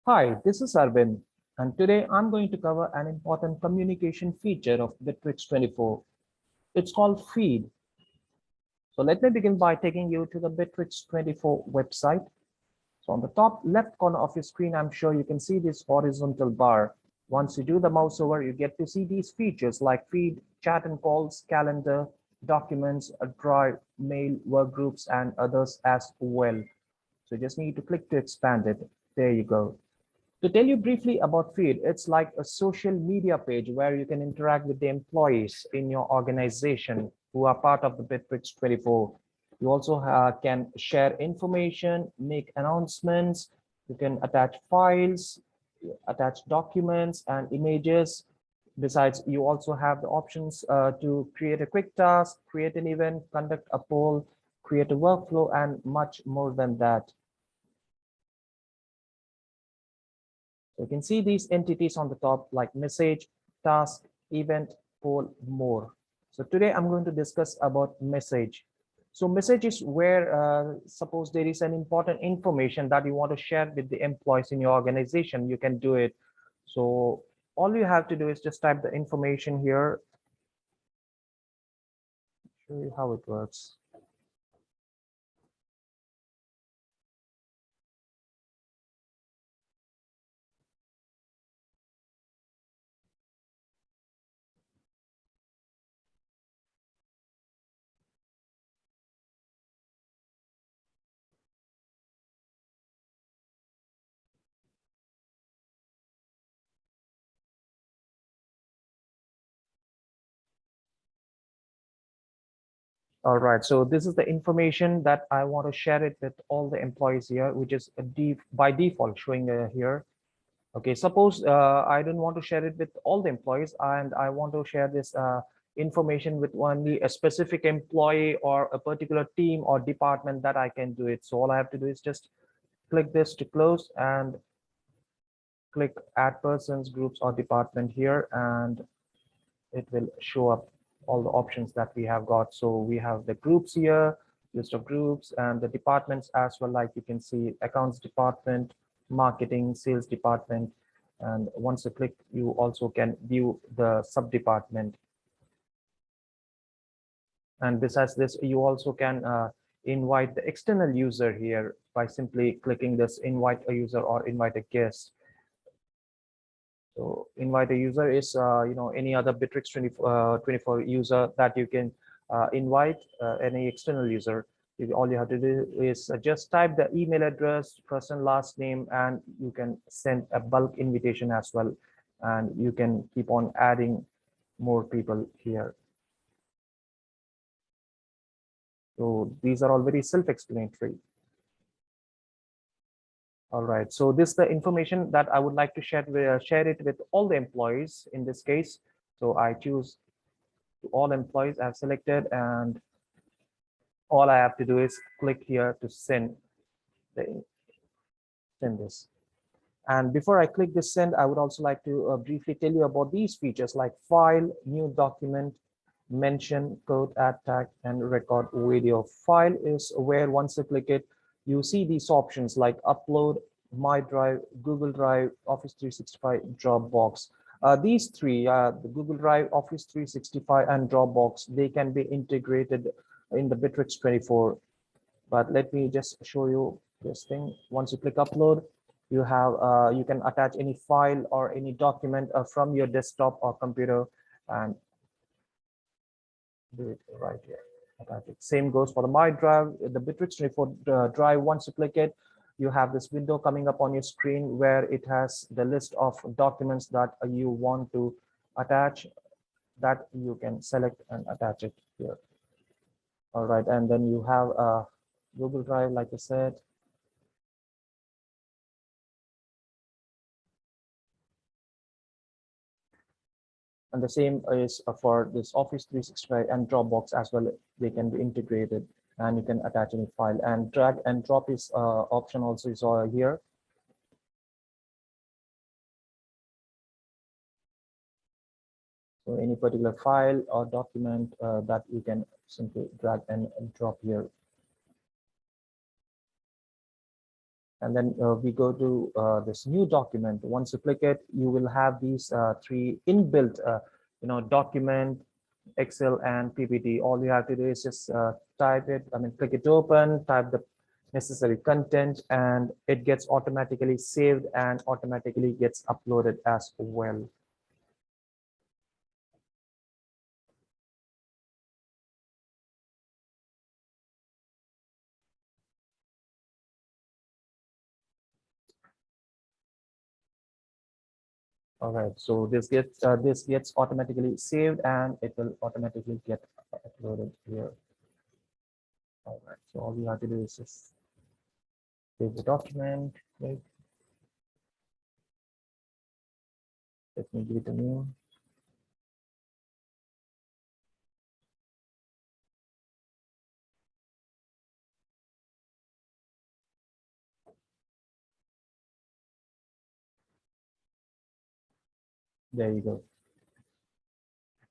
Hi, this is Arvind, and today I'm going to cover an important communication feature of Bitrix24. It's called Feed. So let me begin by taking you to the Bitrix24 website. So on the top left corner of your screen, I'm sure you can see this horizontal bar. Once you do the mouse over, you get to see these features like Feed, chat and calls, calendar, documents, a drive, mail, work groups, and others as well. So you just need to click to expand it. There you go. To tell you briefly about Feed, it's like a social media page where you can interact with the employees in your organization who are part of the Bitrix24. You also can share information, make announcements, you can attach files, attach documents and images. Besides, you also have the options to create a quick task, create an event, conduct a poll, create a workflow, and much more than that. So you can see these entities on the top like message, task, event, poll, more. So today I'm going to discuss about message. So message is where suppose there is an important information that you want to share with the employees in your organization, you can do it. So all you have to do is just type the information here. Show you how it works. All right, so this is the information that I want to share it with all the employees here, which is by default showing here. Okay, suppose I don't want to share it with all the employees and I want to share this information with only a specific employee or a particular team or department, that I can do it. So all I have to do is just click this to close and click add persons, groups or department here, and it will show up all the options that we have got. So we have the groups here, list of groups, and the departments as well. Like you can see accounts department, marketing, sales department. And once you click, you also can view the sub department. And besides this, you also can invite the external user here by simply clicking this invite a user or invite a guest. So invite a user is any other Bitrix24 user that you can invite, any external user. All you have to do is just type the email address, first and last name, and you can send a bulk invitation as well. And you can keep on adding more people here. So these are all very self-explanatory. All right, so this is the information that I would like to share it with all the employees in this case. So I choose all employees I've selected, and all I have to do is click here to send this. And before I click this send, I would also like to briefly tell you about these features like file, new document, mention, code, add tag, and record video. File is where once you click it, you see these options like upload, my drive, Google Drive, Office 365, Dropbox. These three, the Google Drive, Office 365, and Dropbox, they can be integrated in the Bitrix24. But let me just show you this thing. Once you click upload, you have you can attach any file or any document from your desktop or computer and do it right here. Attach it. Same goes for the My Drive, the Bitrix24 drive. Once you click it, you have this window coming up on your screen where it has the list of documents that you want to attach, that you can select and attach it here. All right, and then you have a Google Drive, like I said. And the same is for this Office 365 and Dropbox as well. They can be integrated and you can attach any file, and drag and drop is option also is here. So any particular file or document that you can simply drag and drop here. And then we go to this new document. Once you click it, you will have these three inbuilt, document, Excel, and PPT. All you have to do is just type it, click it to open, type the necessary content, and it gets automatically saved and automatically gets uploaded as well. All right, so this gets automatically saved and it will automatically get uploaded here. All right, so all you have to do is just save the document. Right? Let me give it a name. There you go.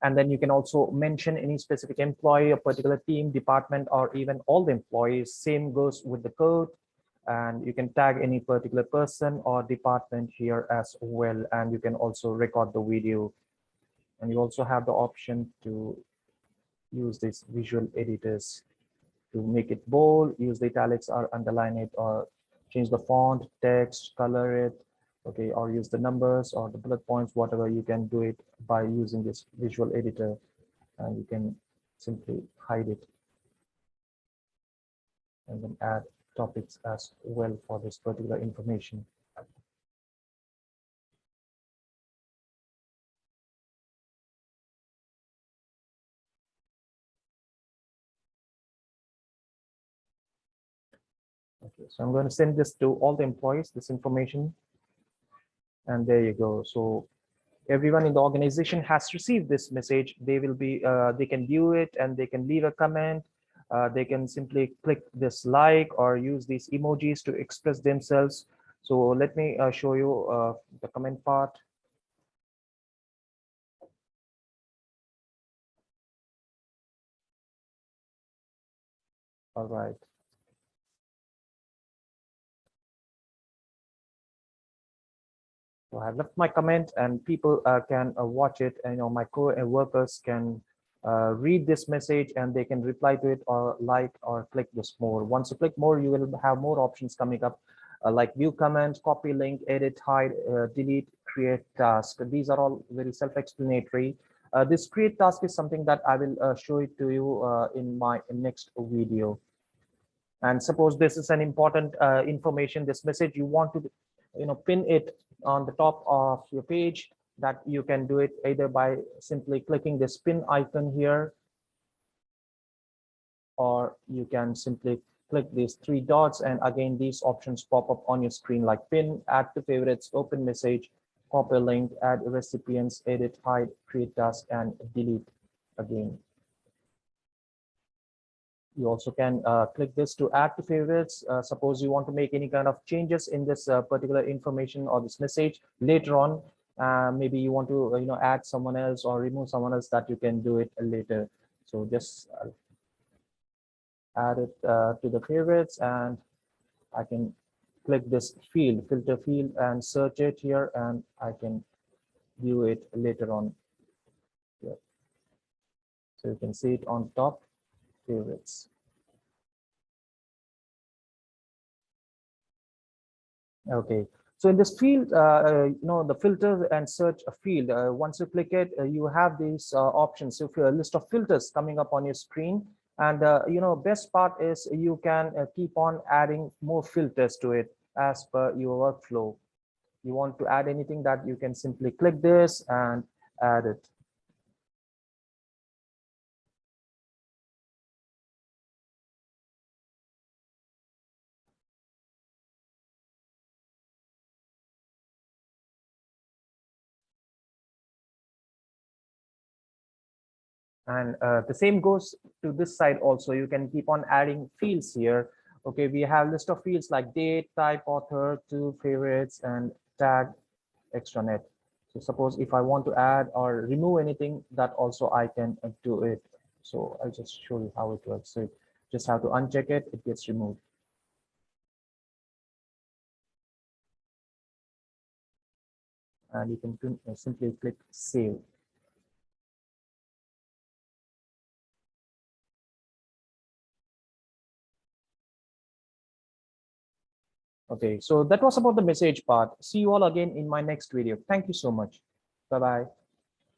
And then you can also mention any specific employee, a particular team, department, or even all the employees. Same goes with the code. And you can tag any particular person or department here as well. And you can also record the video. And you also have the option to use these visual editors to make it bold, use the italics or underline it, or change the font, text, color it, okay, or use the numbers or the bullet points, whatever. You can do it by using this visual editor, and you can simply hide it and then add topics as well for this particular information. Okay, so I'm going to send this to all the employees, this information, and there you go. So everyone in the organization has received this message. They will be they can view it and they can leave a comment. They can simply click this like or use these emojis to express themselves. So let me show you the comment part. All right. So I have left my comment and people can watch it, and my co-workers can read this message and they can reply to it or like or click this more. Once you click more, you will have more options coming up like view comment, copy link, edit, hide, delete, create task. These are all very self-explanatory. This create task is something that I will show it to you in my next video. And suppose this is an important information, this message, you want to pin it on the top of your page, that you can do it either by simply clicking this pin icon here, or you can simply click these three dots, and again these options pop up on your screen like pin, add to favorites, open message, copy link, add recipients, edit, hide, create task, and delete again. You also can click this to add to favorites. Suppose you want to make any kind of changes in this particular information or this message later on. Maybe you want to add someone else or remove someone else, that you can do it later. So just add it to the favorites, and I can click this field, filter field, and search it here, and I can view it later on here. So you can see it on top, favorites. Okay, so in this field, the filter and search field, once you click it, you have these options. So a list of filters coming up on your screen, and best part is you can keep on adding more filters to it as per your workflow. You want to add anything, that you can simply click this and add it. And the same goes to this side also. You can keep on adding fields here. Okay, we have list of fields like date, type, author, to, favorites, and tag, extranet. So suppose if I want to add or remove anything, that also I can do it. So I'll just show you how it works. So you just have to uncheck it, it gets removed. and you can simply click save. Okay, so that was about the message part. See you all again in my next video. Thank you so much. Bye bye.